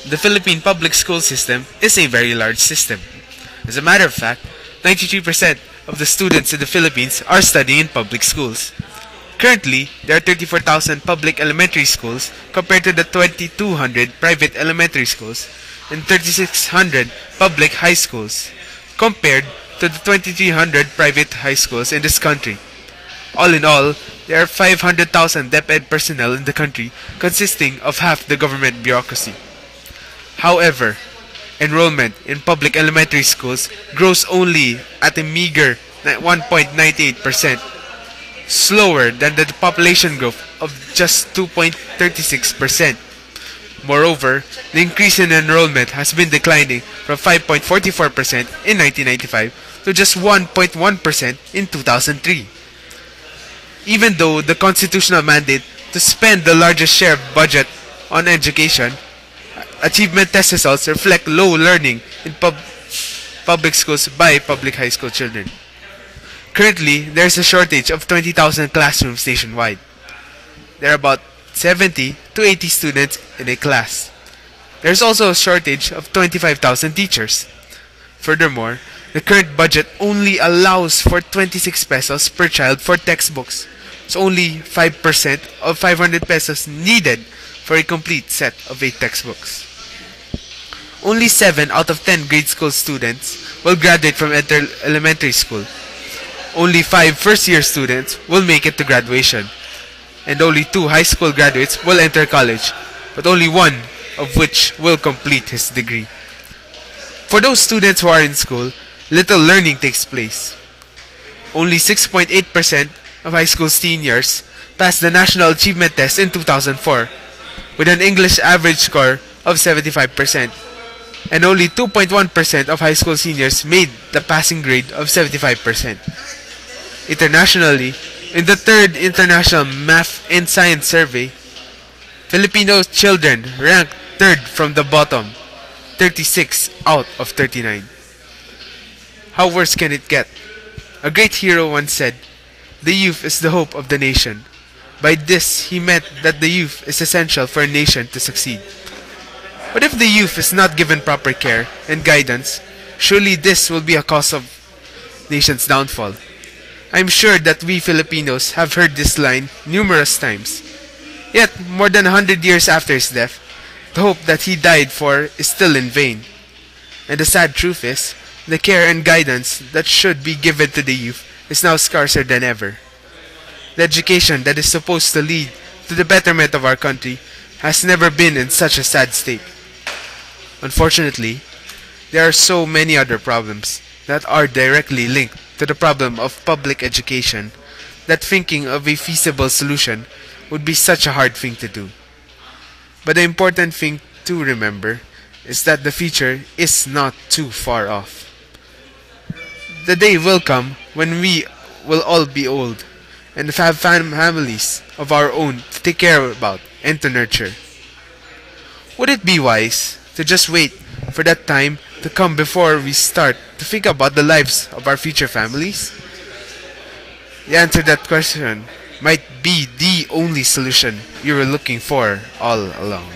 The Philippine public school system is a very large system. As a matter of fact, 93% of the students in the Philippines are studying in public schools. Currently, there are 34,000 public elementary schools compared to the 2,200 private elementary schools and 3,600 public high schools compared to the 2,300 private high schools in this country. All in all, there are 500,000 DepEd personnel in the country, consisting of half the government bureaucracy. However, enrollment in public elementary schools grows only at a meager 1.98%, slower than the population growth of just 2.36%. Moreover, the increase in enrollment has been declining from 5.44% in 1995 to just 1.1% in 2003. Even though the constitutional mandate to spend the largest share of budget on education, achievement test results reflect low learning in public schools by public high school children. Currently, there is a shortage of 20,000 classrooms nationwide. There are about 70 to 80 students in a class. There is also a shortage of 25,000 teachers. Furthermore, the current budget only allows for 26 pesos per child for textbooks. So only 5% of 500 pesos needed for a complete set of 8 textbooks. Only 7 out of 10 grade school students will graduate from elementary school. Only 5 first-year students will make it to graduation. And only 2 high school graduates will enter college, but only 1 of which will complete his degree. For those students who are in school, little learning takes place. Only 6.8% of high school seniors passed the National Achievement Test in 2004, with an English average score of 75%, and only 2.1% of high school seniors made the passing grade of 75%. Internationally, in the 3rd International Math and Science Survey, Filipino children ranked 3rd from the bottom, 36 out of 39. How worse can it get? A great hero once said, "The youth is the hope of the nation." By this, he meant that the youth is essential for a nation to succeed. But if the youth is not given proper care and guidance, surely this will be a cause of nation's downfall. I'm sure that we Filipinos have heard this line numerous times. Yet, more than 100 years after his death, the hope that he died for is still in vain. And the sad truth is, the care and guidance that should be given to the youth is now scarcer than ever. The education that is supposed to lead to the betterment of our country has never been in such a sad state. Unfortunately, there are so many other problems that are directly linked to the problem of public education that thinking of a feasible solution would be such a hard thing to do. But the important thing to remember is that the future is not too far off. The day will come when we will all be old and have families of our own to take care about and to nurture. Would it be wise to just wait for that time to come before we start to think about the lives of our future families? The answer to that question might be the only solution you were looking for all along.